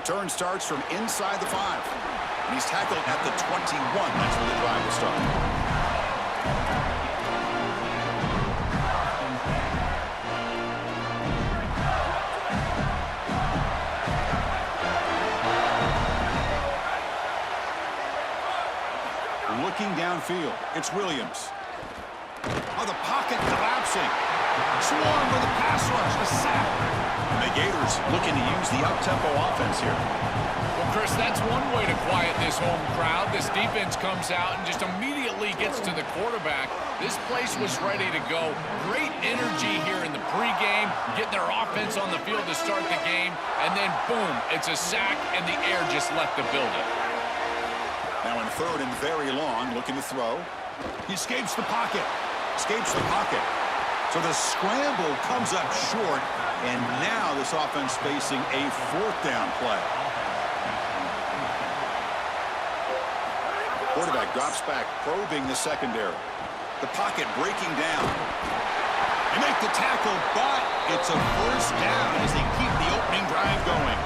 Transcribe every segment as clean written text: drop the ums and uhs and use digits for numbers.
Return starts from inside the 5. And he's tackled at the 21. That's where the drive will start. Looking downfield, it's Williams. Oh, the pocket collapsing. Swarm with a pass rush, a sack. And the Gators looking to use the up-tempo offense here. Well, Chris, that's one way to quiet this home crowd. This defense comes out and just immediately gets to the quarterback. This place was ready to go. Great energy here in the pregame, getting their offense on the field to start the game, and then boom, it's a sack and the air just left the building. Now in third and very long, looking to throw. He escapes the pocket. Escapes the pocket. So the scramble comes up short, and now this offense facing a fourth down play. Quarterback drops back, probing the secondary. The pocket breaking down. They make the tackle, but it's a first down as they keep the opening drive going.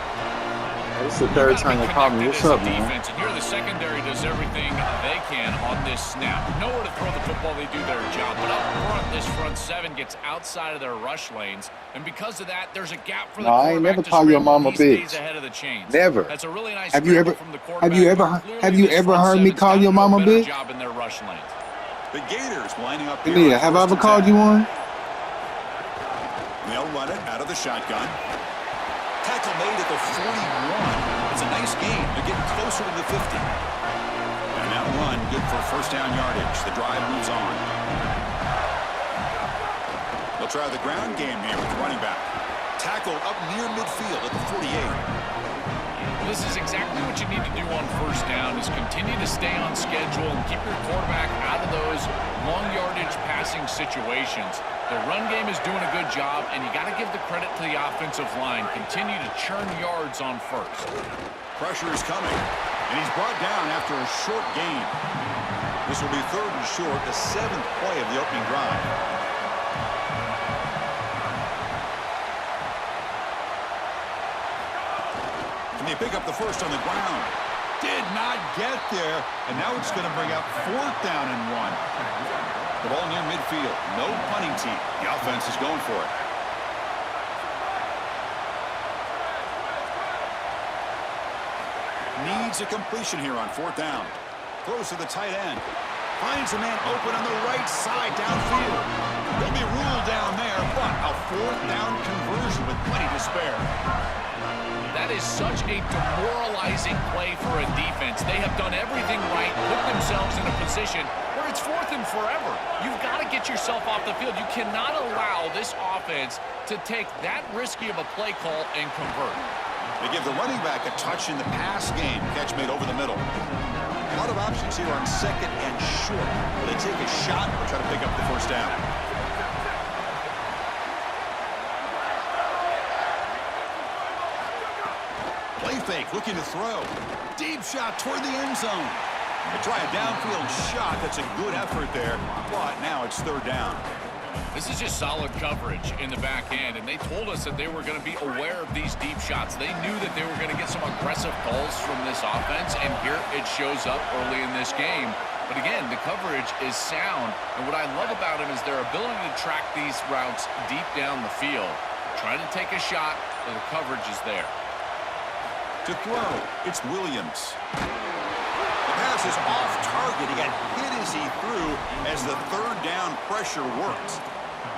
This is the third time they called me. What's up, man? Defense, and here the secondary does everything they can on this snap. Nowhere to throw the football, they do their job. But up front, this front seven gets outside of their rush lanes, and because of that, there's a gap for the quarterback. I ain't never call your mama bitch. Ahead of the chains. Never. That's a really nice have you ever heard me call your mama bitch? Job in their rush lanes. The Gators lining up here. Yeah, have I ever called you one? They'll run it out of the shotgun. Tackle made at the 41. It's a nice gain. They're getting closer to the 50. And that run good for first down yardage. The drive moves on. They'll try the ground game here with the running back. Tackle up near midfield at the 48. This is exactly what you need to do on first down is continue to stay on schedule and keep your quarterback out of those long yardage passing situations. The run game is doing a good job, and you got to give the credit to the offensive line. Continue to churn yards on first. Pressure is coming, and he's brought down after a short gain. This will be third and short, the 7th play of the opening drive. Can they pick up the first on the ground? Did not get there, and now it's going to bring up fourth down and 1. The ball near midfield. No punting team. The offense is going for it. Needs a completion here on fourth down. Throws to the tight end. Finds a man open on the right side downfield. He'll be ruled down there, but a fourth down conversion with plenty to spare. That is such a demoralizing play for a defense. They have done everything right, put themselves in a position where it's fourth and forever. You've got to get yourself off the field. You cannot allow this offense to take that risky of a play call and convert. They give the running back a touch in the pass game. Catch made over the middle. A lot of options here on second and short. Will they take a shot or try to pick up the first down? Play fake, looking to throw. Deep shot toward the end zone. They try a downfield shot. That's a good effort there, but now it's third down. This is just solid coverage in the back end, and they told us that they were going to be aware of these deep shots. They knew that they were going to get some aggressive calls from this offense, and here it shows up early in this game. But again, the coverage is sound, and what I love about them is their ability to track these routes deep down the field. Trying to take a shot, but the coverage is there. To throw, it's Williams. The pass is off target. He got hit as he threw as the third down pressure worked.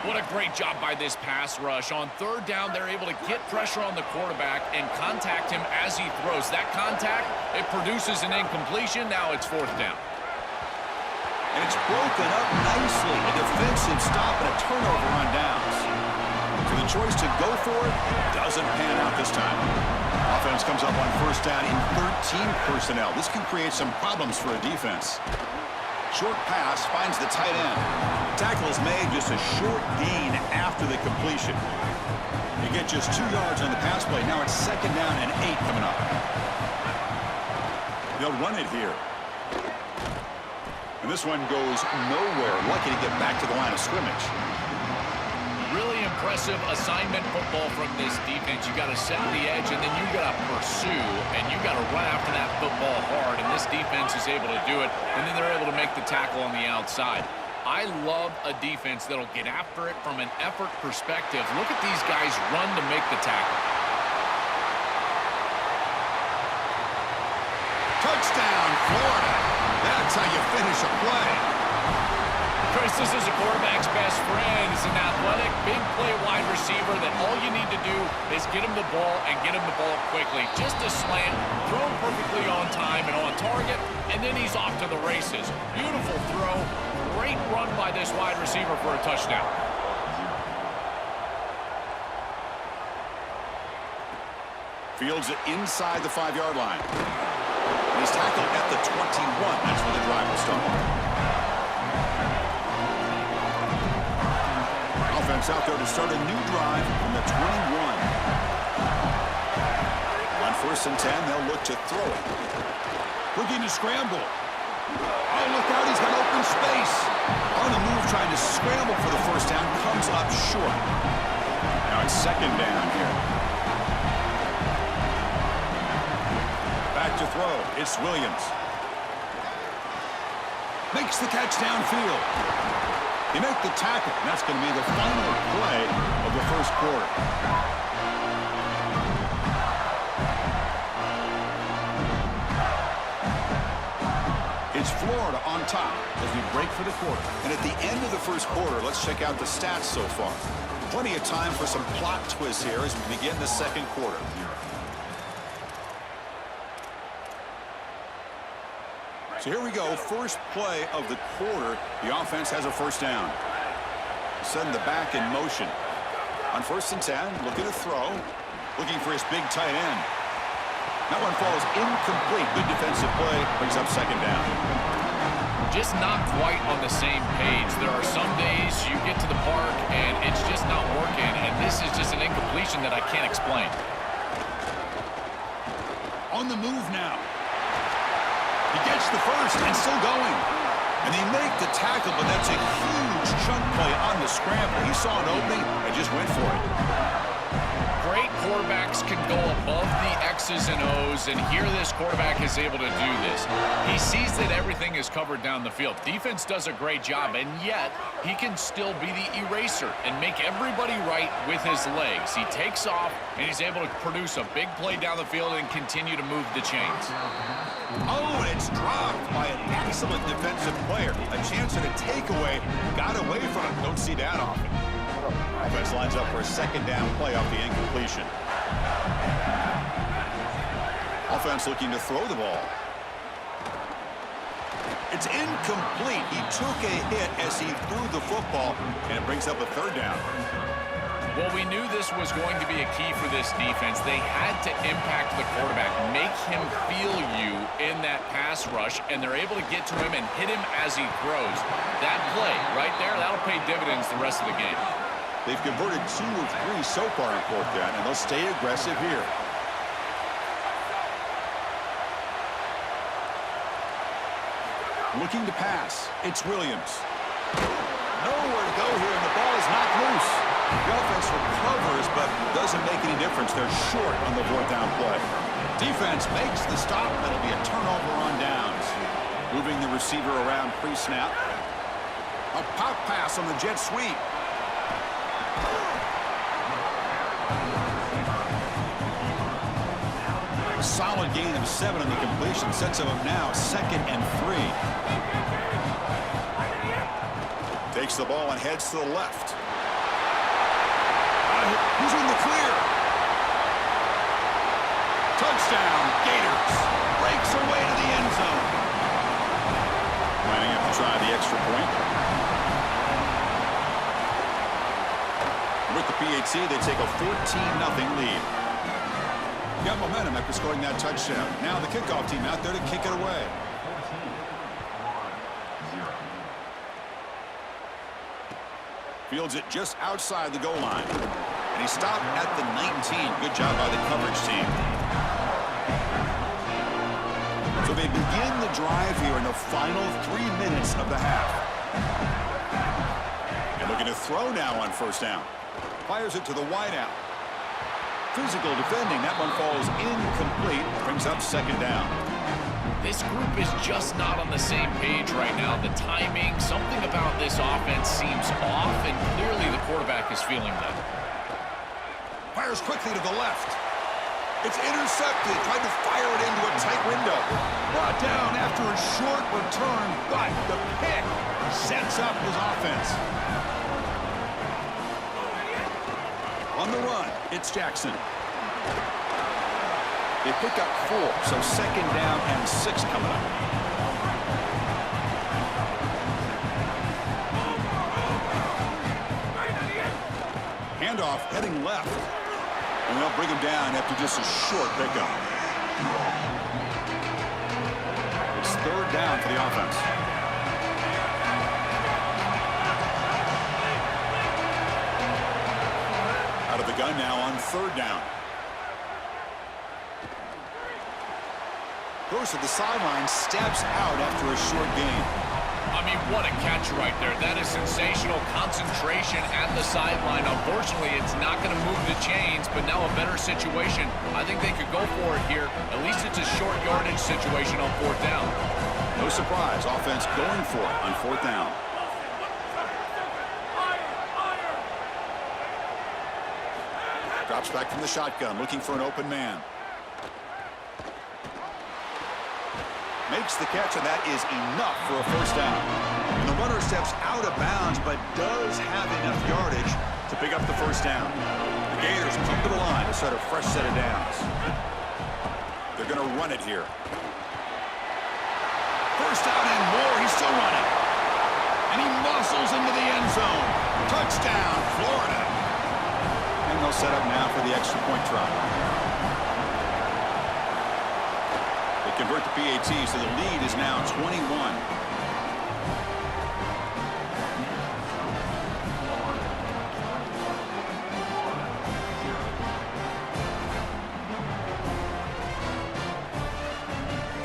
What a great job by this pass rush. On third down, they're able to get pressure on the quarterback and contact him as he throws. That contact, it produces an incompletion. Now it's fourth down. And it's broken up nicely. A defensive stop and a turnover on downs. So the choice to go for it doesn't pan out this time. Offense comes up on first down in 13 personnel. This can create some problems for a defense. Short pass finds the tight end. Tackle is made, just a short gain after the completion. You get just 2 yards on the pass play. Now it's second down and 8 coming up. They'll run it here. And this one goes nowhere. Lucky to get back to the line of scrimmage. Really aggressive assignment football from this defense. You got to set the edge, and then you got to pursue, and you got to run after that football hard, and this defense is able to do it, and then they're able to make the tackle on the outside. I love a defense that'll get after it from an effort perspective. Look at these guys run to make the tackle. Touchdown, Florida. That's how you finish a play. Chris, this is a quarterback's best friend. He's an athletic, big play wide receiver that all you need to do is get him the ball and get him the ball quickly. Just a slant, throw him perfectly on time and on target, and then he's off to the races. Beautiful throw. Great run by this wide receiver for a touchdown. Fields it inside the 5-yard line. He's tackled at the 21. That's where the drive will start. Offense out there to start a new drive from the 21. On 1st and 10, they'll look to throw it. Looking to scramble. Oh, look out, he's got open space. On the move, trying to scramble for the first down, comes up short. Now it's 2nd down here. Back to throw. It's Williams. Makes the catch downfield. He makes the tackle. And that's going to be the final play of the 1st quarter. It's Florida on top as we break for the quarter. And at the end of the 1st quarter, let's check out the stats so far. Plenty of time for some plot twists here as we begin the 2nd quarter. So here we go, first play of the quarter. The offense has a 1st down. Send the back in motion. On 1st and 10, looking to throw. Looking for his big tight end. That one falls incomplete. Good defensive play, brings up 2nd down. Just not quite on the same page. There are some days you get to the park and it's just not working, and this is just an incompletion that I can't explain. On the move now. He gets the first and still going. And they make the tackle, but that's a huge chunk play on the scramble. He saw an opening and just went for it. Great quarterbacks can go above the X's and O's, and here this quarterback is able to do this. He sees that everything is covered down the field. Defense does a great job, and yet he can still be the eraser and make everybody right with his legs. He takes off, and he's able to produce a big play down the field and continue to move the chains. Oh, and it's dropped by an excellent defensive player. A chance at a takeaway. Got away from him. Don't see that often. Offense lines up for a 2nd down play off the incompletion. Offense looking to throw the ball. It's incomplete. He took a hit as he threw the football, and it brings up a 3rd down. Well, we knew this was going to be a key for this defense. They had to impact the quarterback, make him feel you in that pass rush, and they're able to get to him and hit him as he throws. That play right there, that'll pay dividends the rest of the game. They've converted 2 of 3 so far in 4th down, and they'll stay aggressive here. Looking to pass. It's Williams. Nowhere to go here, and the ball is knocked loose. The offense recovers, but doesn't make any difference. They're short on the 4th down play. Defense makes the stop. That'll be a turnover on downs. Moving the receiver around pre-snap. A pop pass on the jet sweep. Solid gain of 7 on the completion. Sets him up now 2nd and 3. Takes the ball and heads to the left. He's in the clear. Touchdown, Gators. Breaks away to the end zone. Lining up to try the extra point. With the PAT, they take a 14-0 lead. Got momentum after scoring that touchdown. Now the kickoff team out there to kick it away. Fields it just outside the goal line. And he stopped at the 19. Good job by the coverage team. So they begin the drive here in the final 3 minutes of the half. And looking to throw now on 1st down. Fires it to the wideout. Physical defending. That one falls incomplete. Brings up second down. This group is just not on the same page right now. The timing, something about this offense seems off, and clearly the quarterback is feeling that. Fires quickly to the left. It's intercepted. Tried to fire it into a tight window. Brought down after a short return, but the pick sets up his offense. On the run, it's Jackson. They pick up 4, so second down and 6 coming up. Handoff heading left. And they'll bring him down after just a short pickup. It's third down for the offense. Out of the gun now on third down. Goes to the sideline, steps out after a short gain. I mean, what a catch right there. That is sensational concentration at the sideline. Unfortunately, it's not going to move the chains, but now a better situation. I think they could go for it here. At least it's a short yardage situation on fourth down. No surprise, offense going for it on fourth down. Drops back from the shotgun, looking for an open man. Makes the catch, and that is enough for a first down. And the runner steps out of bounds, but does have enough yardage to pick up the first down. The Gators come to the line to set a fresh set of downs. They're going to run it here. First down and more. He's still running. And he muscles into the end zone. Touchdown, Florida. And they'll set up now for the extra point try. Convert to PAT, so the lead is now 21.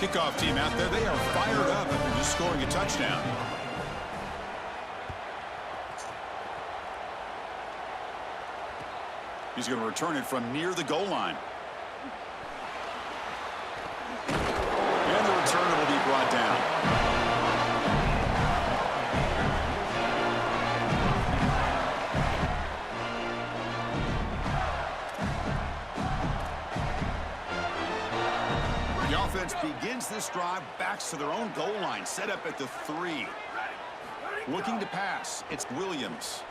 Kickoff team out there, they are fired up after just scoring a touchdown. He's going to return it from near the goal line. Returner will be brought down. The offense begins this drive, backs to their own goal line, set up at the 3. Looking to pass, it's Williams.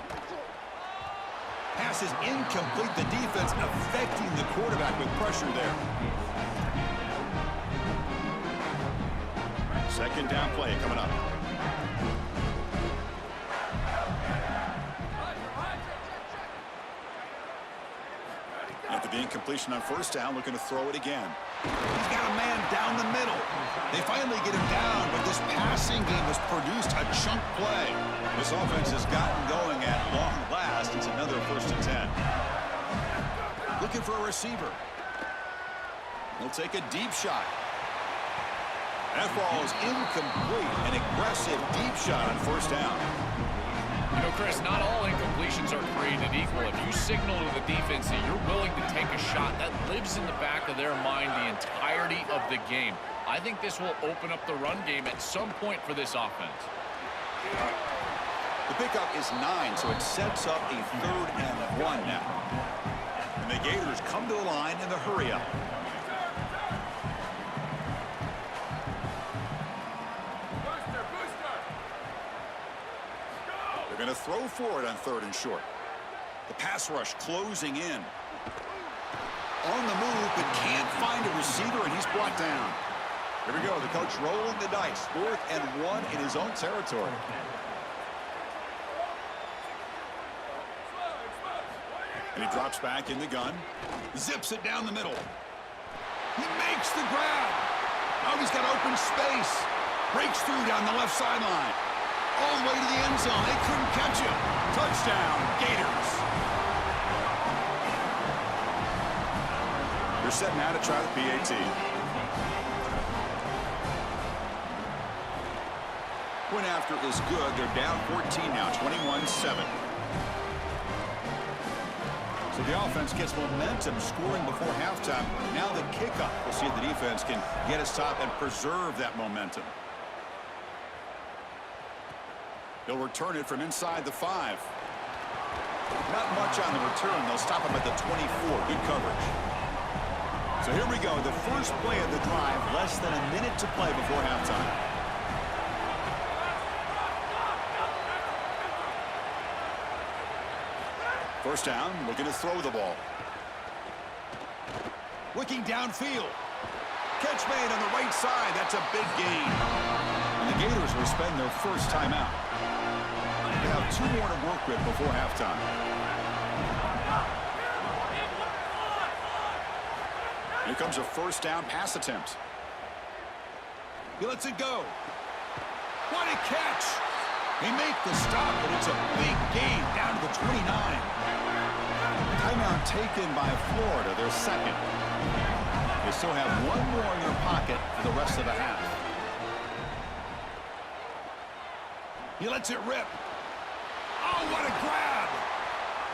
Pass is incomplete. The defense affecting the quarterback with pressure there. Second down play coming up. After the incompletion on first down, looking to throw it again. He's got a man down the middle. They finally get him down, but this passing game has produced a chunk play. This offense has gotten going at long last. It's another 1st and 10. Looking for a receiver. He'll take a deep shot. That ball is incomplete. An aggressive deep shot on first down. You know, Chris, not all incompletions are created equal. If you signal to the defense that you're willing to take a shot, that lives in the back of their mind the entirety of the game. I think this will open up the run game at some point for this offense. The pickup is 9, so it sets up a 3rd and 1 now. And the Gators come to the line in the hurry-up. They're going to throw for it on 3rd and short. The pass rush closing in. On the move, but can't find a receiver, and he's brought down. Here we go, the coach rolling the dice. 4th and 1 in his own territory. And he drops back in the gun. Zips it down the middle. He makes the grab. Now he's got open space. Breaks through down the left sideline. All the way to the end zone. They couldn't catch him. Touchdown, Gators. They're setting out to try the PAT. Point after is good. They're down 14 now, 21-7. So the offense gets momentum scoring before halftime. Now the kickoff. We'll see if the defense can get a stop and preserve that momentum. They'll return it from inside the 5. Not much on the return. They'll stop him at the 24. Good coverage. So here we go. The first play of the drive. Less than a minute to play before halftime. First down, looking to throw the ball. Looking downfield. Catch made on the right side. That's a big gain. And the Gators will spend their first timeout. They have 2 more to work with before halftime. Here comes a first down pass attempt. He lets it go. What a catch! They make the stop, but it's a big gain down to the 29. Timeout taken by Florida, their second. They still have 1 more in their pocket for the rest of the half. He lets it rip. Oh, what a grab!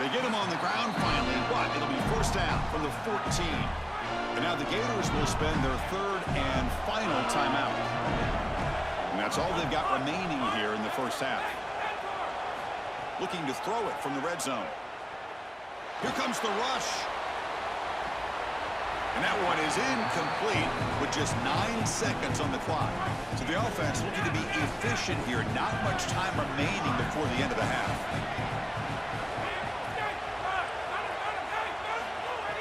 They get him on the ground finally, but it'll be first down from the 14. And now the Gators will spend their third and final timeout. And that's all they've got remaining here in the first half. Looking to throw it from the red zone. Here comes the rush. And that one is incomplete with just 9 seconds on the clock. So the offense looking to be efficient here. Not much time remaining before the end of the half.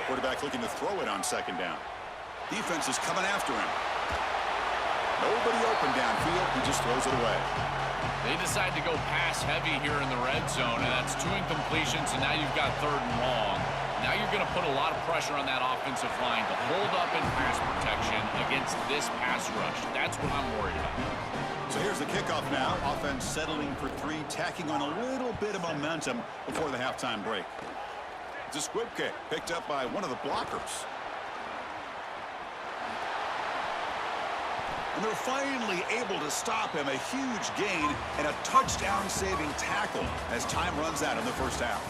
Quarterback looking to throw it on second down. Defense is coming after him. Nobody open downfield. He just throws it away. They decide to go pass heavy here in the red zone, and that's 2 incompletions, and now you've got 3rd and long. Now you're going to put a lot of pressure on that offensive line to hold up in pass protection against this pass rush. That's what I'm worried about. So here's the kickoff now. Offense settling for 3, tacking on a little bit of momentum before the halftime break. It's a squib kick picked up by one of the blockers. And they're finally able to stop him. A huge gain and a touchdown-saving tackle as time runs out in the first half.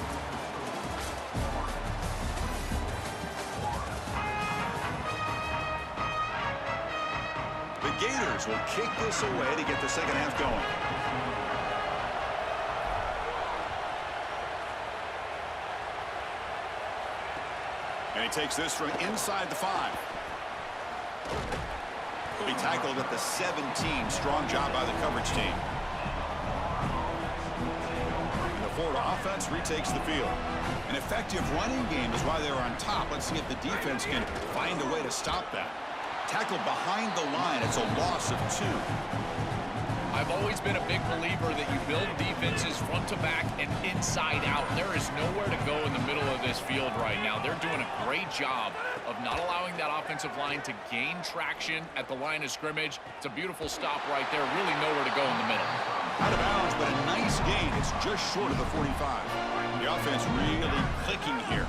The Gators will kick this away to get the second half going. And he takes this from inside the 5. He tackled at the 17. Strong job by the coverage team. The Florida offense retakes the field. An effective running game is why they're on top. Let's see if the defense can find a way to stop that. Tackled behind the line. It's a loss of 2. I've always been a big believer that you build defenses front to back and inside out. There is nowhere to go in the middle of this field right now. They're doing a great job of not allowing that offensive line to gain traction at the line of scrimmage. It's a beautiful stop right there. Really nowhere to go in the middle. Out of bounds, but a nice gain. It's just short of the 45. The offense really clicking here.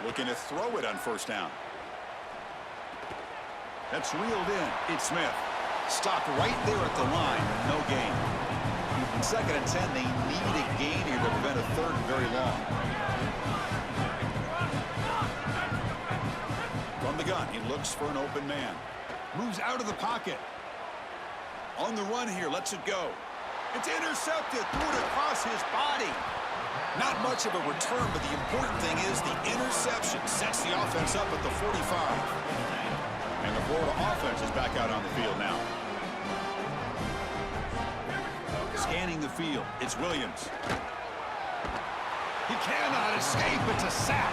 Looking to throw it on first down. That's reeled in. It's Smith. Stopped right there at the line. No gain. Second and 10. They need a gain here to prevent a third and very long. From the gun, he looks for an open man. Moves out of the pocket. On the run here. Lets it go. It's intercepted. Threw it across his body. Not much of a return, but the important thing is the interception sets the offense up at the 45. And the Florida offense is back out on the field now. Scanning the field, it's Williams. He cannot escape. It's a sack.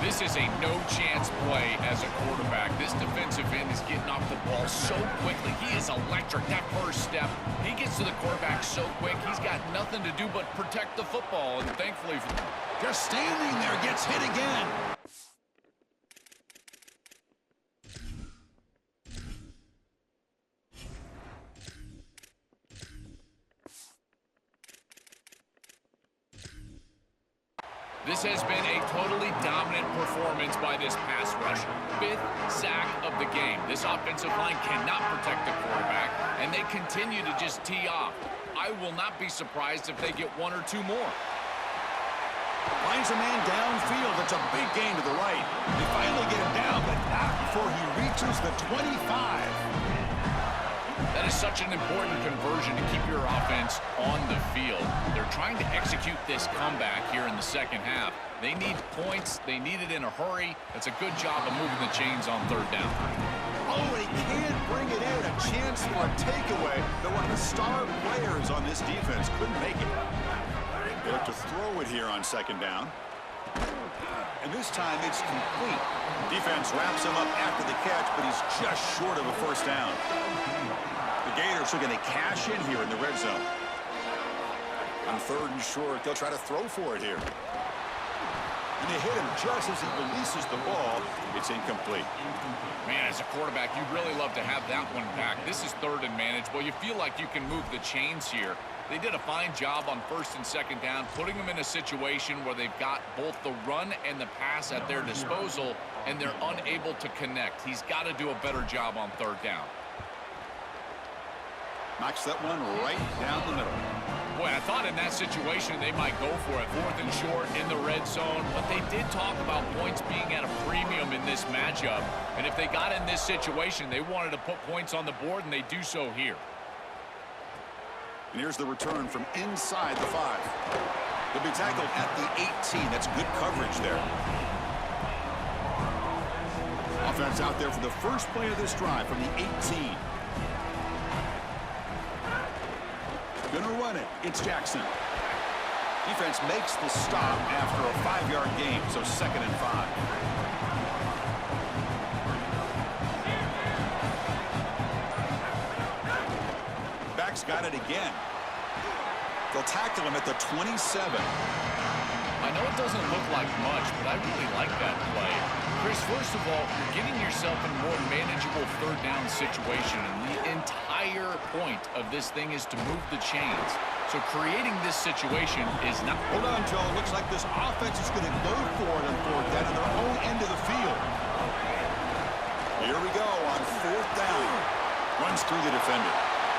This is a no-chance play as a quarterback. This defensive end is getting off the ball so quickly. He is electric. That first step, he gets to the quarterback so quick. He's got nothing to do but protect the football. And thankfully, just standing there, gets hit again. This has been a totally dominant performance by this pass rush. 5th sack of the game. This offensive line cannot protect the quarterback, and and they continue to just tee off. I will not be surprised if they get one or two more. Finds a man downfield. It's a big gain to the right. They finally get him down, but not before he reaches the 25. That is such an important conversion to keep your offense on the field. They're trying to execute this comeback here in the second half. They need points. They need it in a hurry. That's a good job of moving the chains on third down. Oh, he can't bring it in. A chance for a takeaway, but one of the star players on this defense couldn't make it. They have to throw it here on second down. And this time it's complete. Defense wraps him up after the catch, but he's just short of a first down. The Gators are going to cash in here in the red zone. On third and short, they'll try to throw for it here. And they hit him just as he releases the ball. It's incomplete. Man, as a quarterback, you'd really love to have that one back. This is third and manageable. You feel like you can move the chains here. They did a fine job on first and second down, putting them in a situation where they've got both the run and the pass at their disposal, and they're unable to connect. He's got to do a better job on third down. Knocks that one right down the middle. Boy, I thought in that situation they might go for it. Fourth and short in the red zone. But they did talk about points being at a premium in this matchup. And if they got in this situation, they wanted to put points on the board, and they do so here. And here's the return from inside the 5. They'll be tackled at the 18. That's good coverage there. Offense out there for the first play of this drive from the 18. Gonna run it. It's Jackson. Defense makes the stop after a 5-yard gain, so second and 5. Back's got it again. They'll tackle him at the 27. I know it doesn't look like much, but I really like that play. Chris, first of all, you're getting yourself in a more manageable third down situation, and the entire point of this thing is to move the chains. So creating this situation is not... Hold on, Joe. Looks like this offense is going to go for it on fourth down on their own end of the field. Here we go on fourth down. Runs through the defender.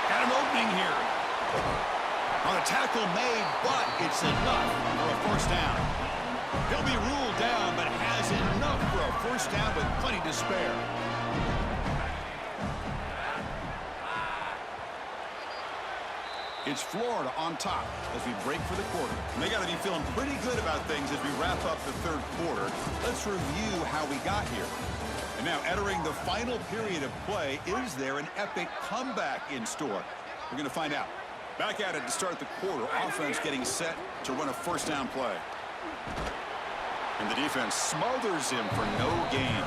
Got an opening here. On a tackle made, but it's enough for a first down. He'll be ruled down, but has enough for a first down with plenty to spare. It's Florida on top as we break for the quarter. And they got to be feeling pretty good about things as we wrap up the third quarter. Let's review how we got here. And now entering the final period of play, is there an epic comeback in store? We're going to find out. Back at it to start the quarter. Offense getting set to run a first down play. And the defense smothers him for no gain.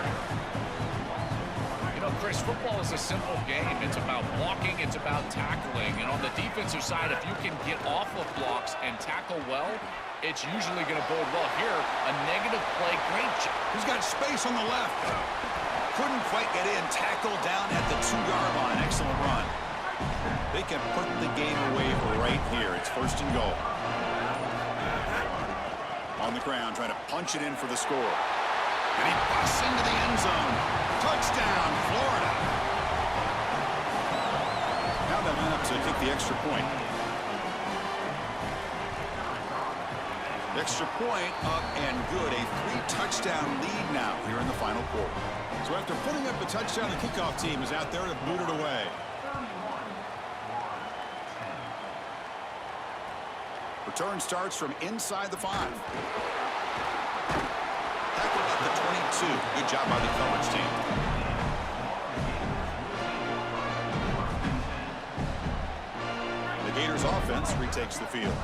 You know, Chris, football is a simple game. It's about blocking, it's about tackling. And on the defensive side, if you can get off of blocks and tackle well, it's usually going to bode well. Here, a negative play, great job. He's got space on the left. Couldn't quite get in. Tackled down at the 2-yard line. Excellent run. They can put the game away right here. It's first and goal. On the ground, trying to punch it in for the score. And he busts into the end zone. Touchdown, Florida. Now they line up to kick the extra point. Extra point up and good. A 3-touchdown lead now here in the final quarter. So after putting up a touchdown, the kickoff team is out there to boot it away. Return starts from inside the 5. Tackled at the 22. Good job by the coverage team. The Gators offense retakes the field.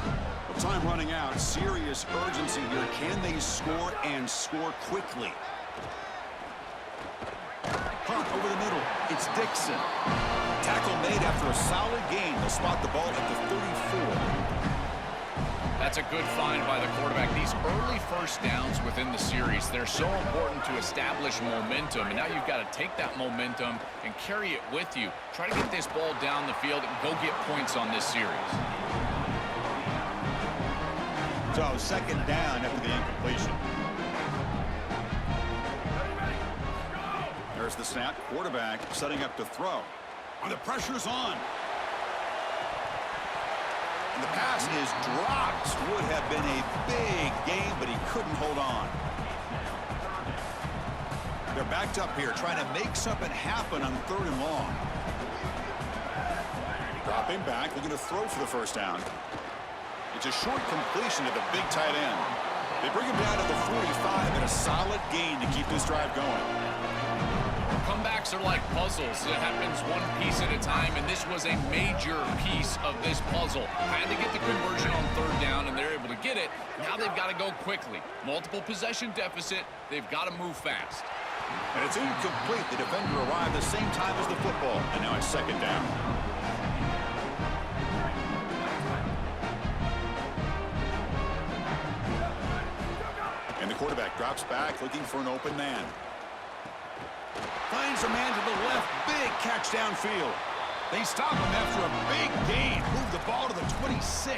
With time running out, serious urgency here. Can they score and score quickly? Punt over the middle. It's Dixon. Tackle made after a solid gain. They'll spot the ball at the 34. That's a good find by the quarterback. These early first downs within the series, they're so important to establish momentum. And now you've got to take that momentum and carry it with you. Try to get this ball down the field and go get points on this series. So second down after the incompletion. There's the snap. Quarterback setting up to throw. And the pressure's on. And the pass is dropped. Would have been a big game, but he couldn't hold on. They're backed up here, trying to make something happen on 3rd and long. Dropping back, looking to throw for the first down. It's a short completion to the big tight end. They bring him down to the 45 and a solid gain to keep this drive going. Comebacks are like puzzles. It happens one piece at a time, and this was a major piece of this puzzle. Had to get the conversion on 3rd down, and they're able to get it. Now they've got to go quickly. Multiple possession deficit. They've got to move fast. And it's incomplete. The defender arrived the same time as the football, and now it's 2nd down. And the quarterback drops back, looking for an open man. Finds a man to the left. Big catch downfield. They stop him after a big gain. Move the ball to the 26.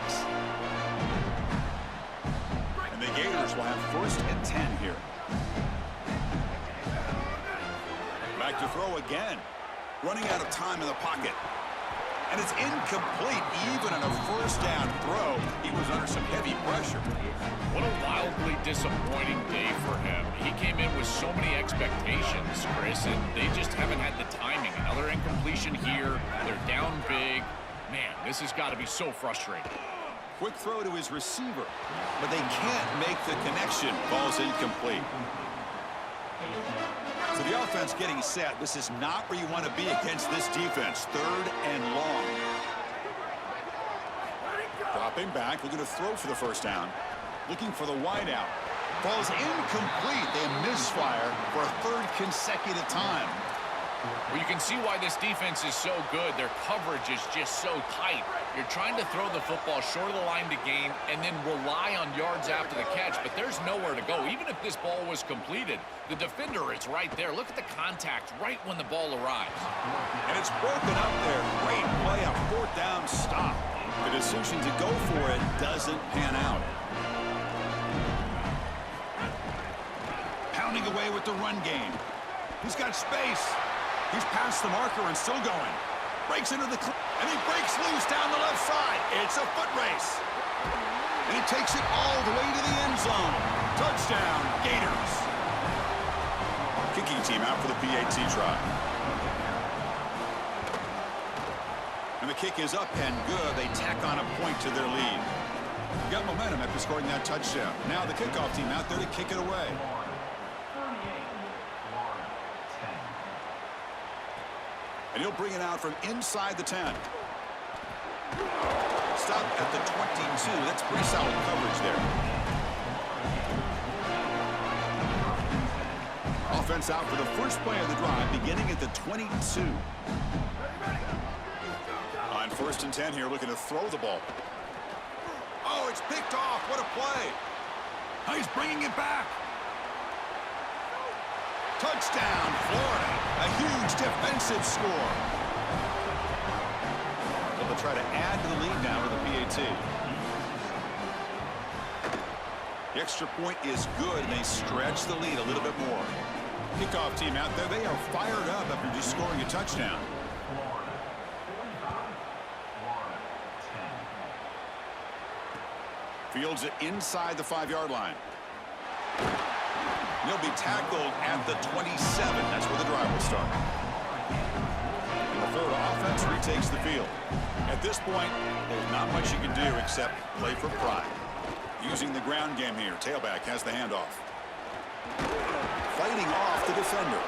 And the Gators will have 1st and 10 here. Back to throw again. Running out of time in the pocket. And it's incomplete. Even on a 1st down throw, he was under some heavy pressure. What a wildly disappointing day for him. He came in with so many expectations, Chris, and they just haven't had the timing. Another incompletion here. They're down big. Man, this has got to be so frustrating. Quick throw to his receiver, but they can't make the connection. Ball's incomplete. So the offense getting set. This is not where you want to be against this defense. 3rd and long. Dropping back, looking to throw for the first down. Looking for the wideout. Ball's incomplete. They misfire for a 3rd consecutive time. Well, you can see why this defense is so good. Their coverage is just so tight. You're trying to throw the football short of the line to gain and then rely on yards after the catch, but there's nowhere to go. Even if this ball was completed, the defender is right there. Look at the contact right when the ball arrives. And it's broken up there. Great play, a 4th down stop. The decision to go for it doesn't pan out. Pounding away with the run game. He's got space. He's past the marker and still going. Breaks into the and he breaks loose down the left side. It's a foot race. And he takes it all the way to the end zone. Touchdown, Gators. Kicking team out for the PAT try. And the kick is up and good. They tack on a point to their lead. Got momentum after scoring that touchdown. Now the kickoff team out there to kick it away. And he'll bring it out from inside the 10. Stop at the 22. That's pretty solid coverage there. Offense out for the first play of the drive, beginning at the 22. On 1st and 10 here, looking to throw the ball. Oh, it's picked off. What a play. Oh, he's bringing it back. Touchdown, Florida. A huge defensive score. They'll try to add to the lead now with the PAT. The extra point is good, and they stretch the lead a little bit more. Kickoff team out there. They are fired up after just scoring a touchdown. Fields it inside the 5-yard line. He'll be tackled at the 27. That's where the drive will start. And the Florida offense retakes the field. At this point, there's not much you can do except play for pride. Using the ground game here. Tailback has the handoff. Fighting off the defender.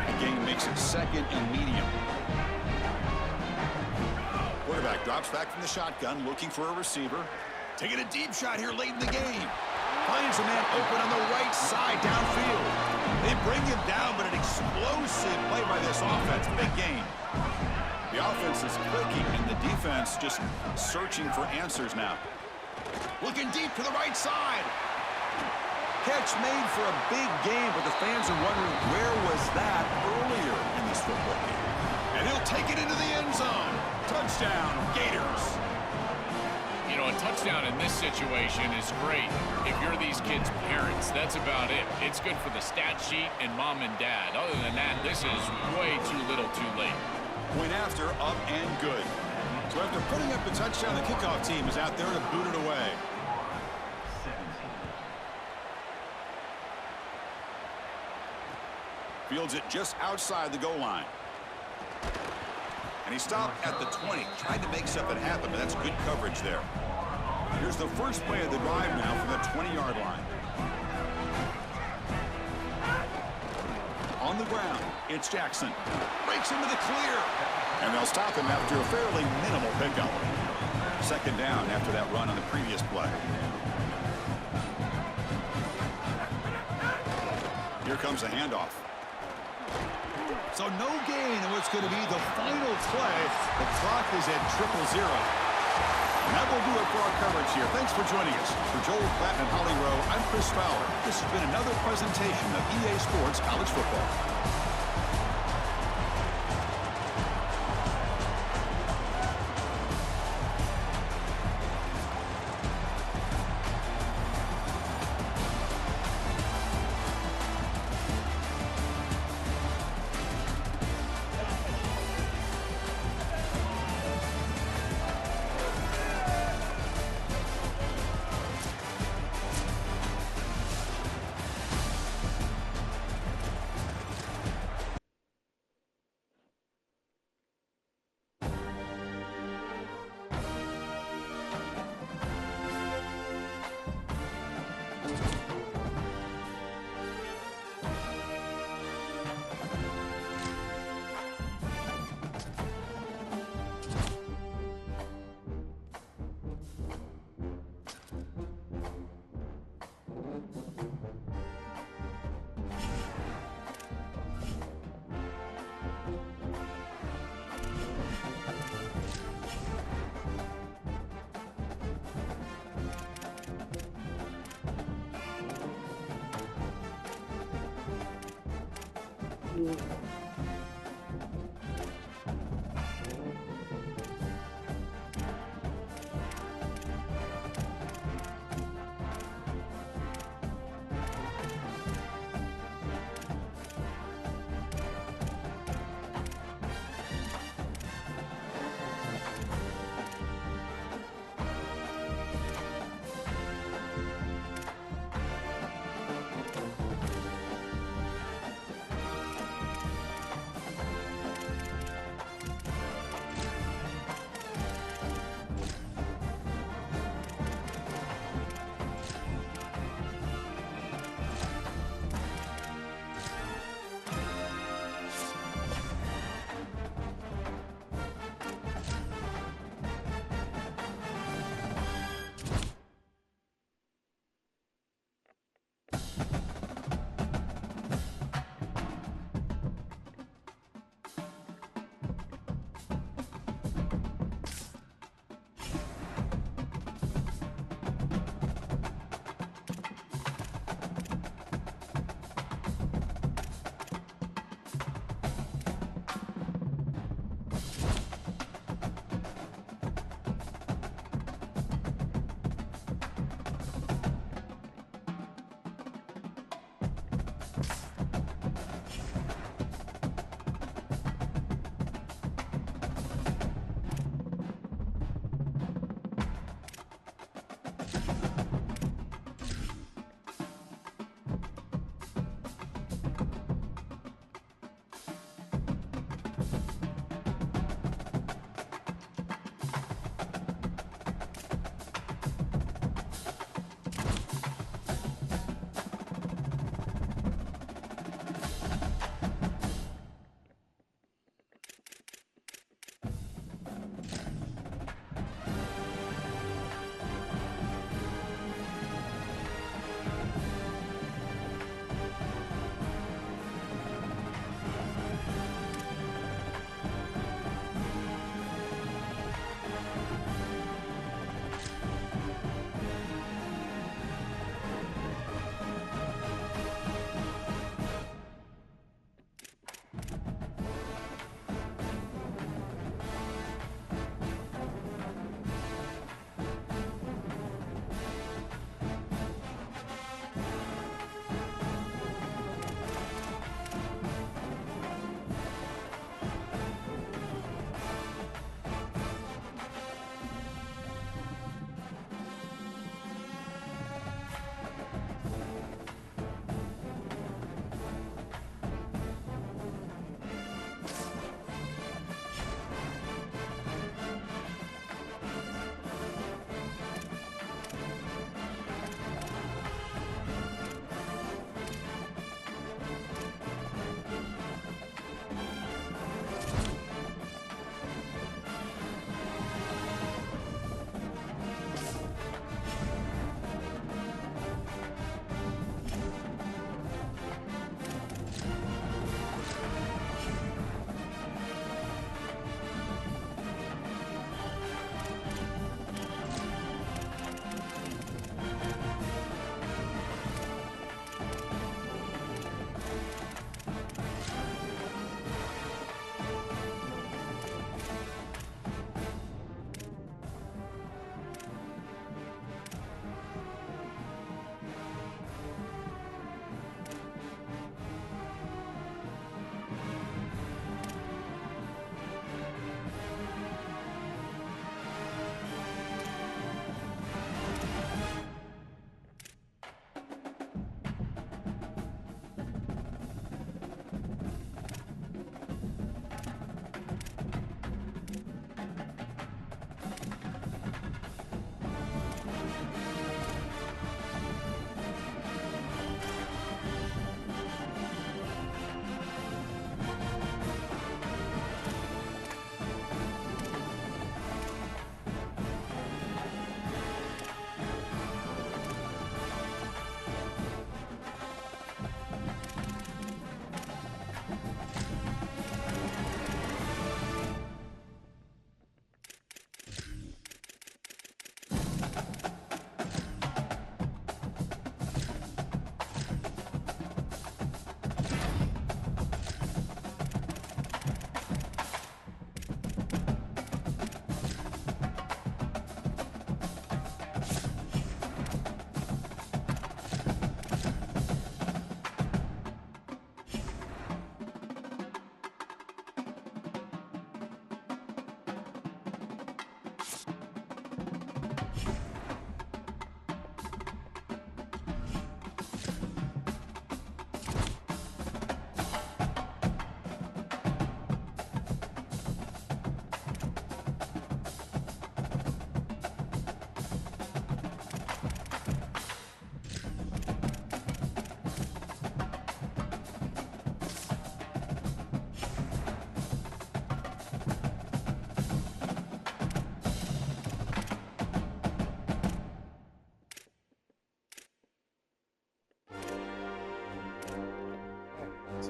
The game makes it 2nd and medium. Quarterback drops back from the shotgun, looking for a receiver. Taking a deep shot here late in the game. Finds a man open on the right side downfield. They bring him down, but an explosive play by this offense. Big game. The offense is clicking, and the defense just searching for answers now. Looking deep to the right side. Catch made for a big game, but the fans are wondering where was that earlier in this football game. And he'll take it into the end zone. Touchdown, Gators. You know, touchdown in this situation is great. If you're these kids' parents, that's about it. It's good for the stat sheet and mom and dad. Other than that, this is way too little too late. Point after, up and good. So after putting up the touchdown, the kickoff team is out there to boot it away. Fields it just outside the goal line. And he stopped at the 20. Tried to make something happen, but that's good coverage there. Here's the first play of the drive now from the 20-yard line. On the ground, it's Jackson. Breaks into the clear. And they'll stop him after a fairly minimal pickup. Second down after that run on the previous play. Here comes the handoff. So no gain in what's going to be the final play. The clock is at 0-0. And that will do it for our coverage here. Thanks for joining us. For Joel Platt and Holly Rowe, I'm Chris Fowler. This has been another presentation of EA Sports College Football.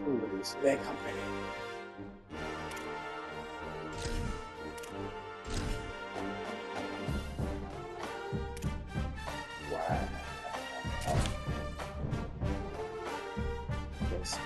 Who is that company? Wow. Yes.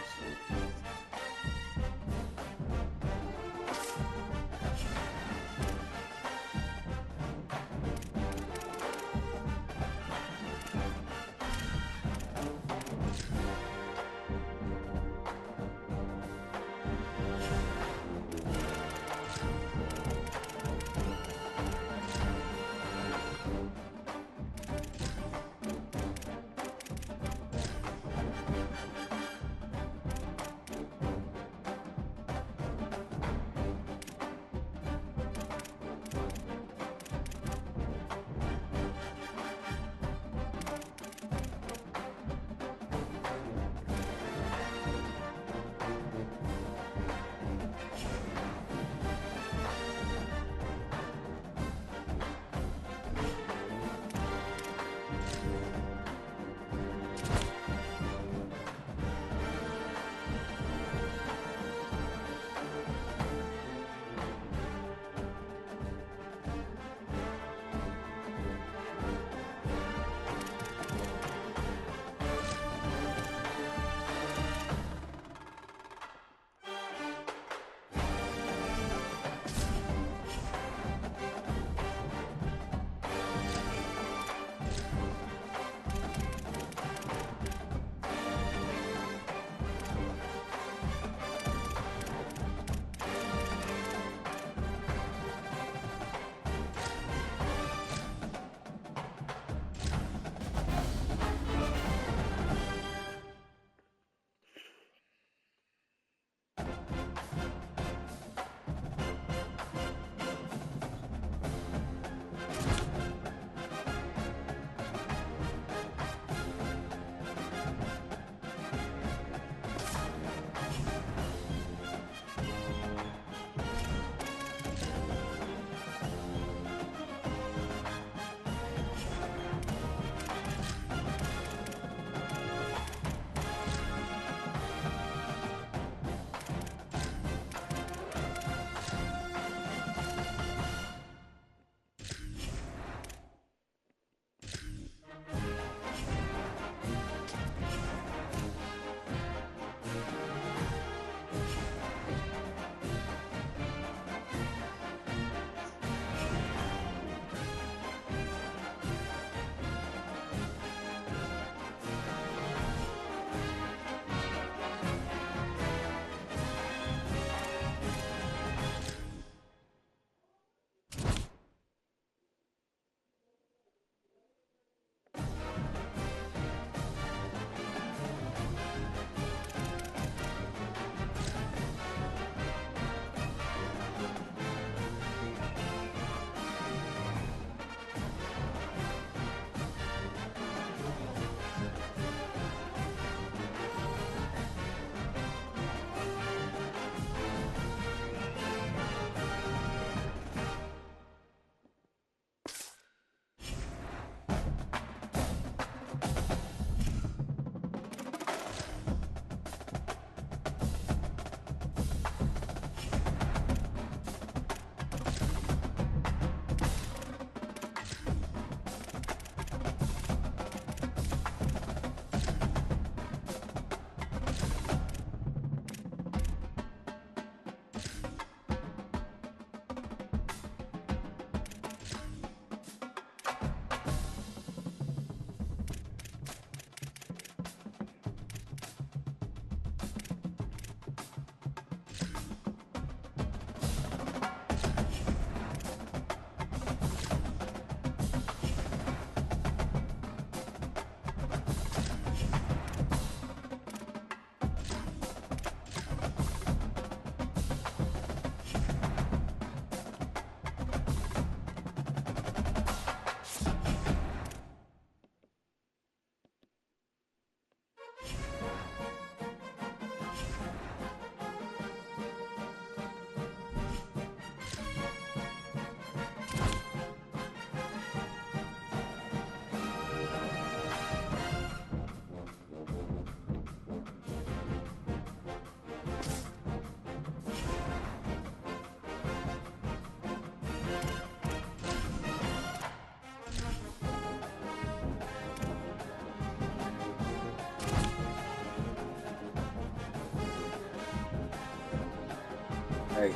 hate.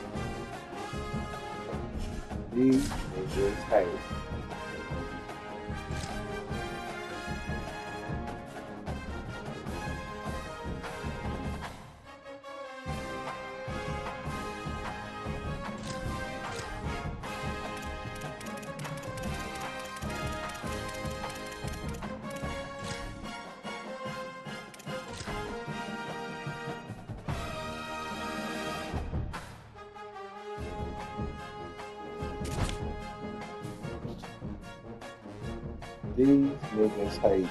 These niggas hate. These niggas hate.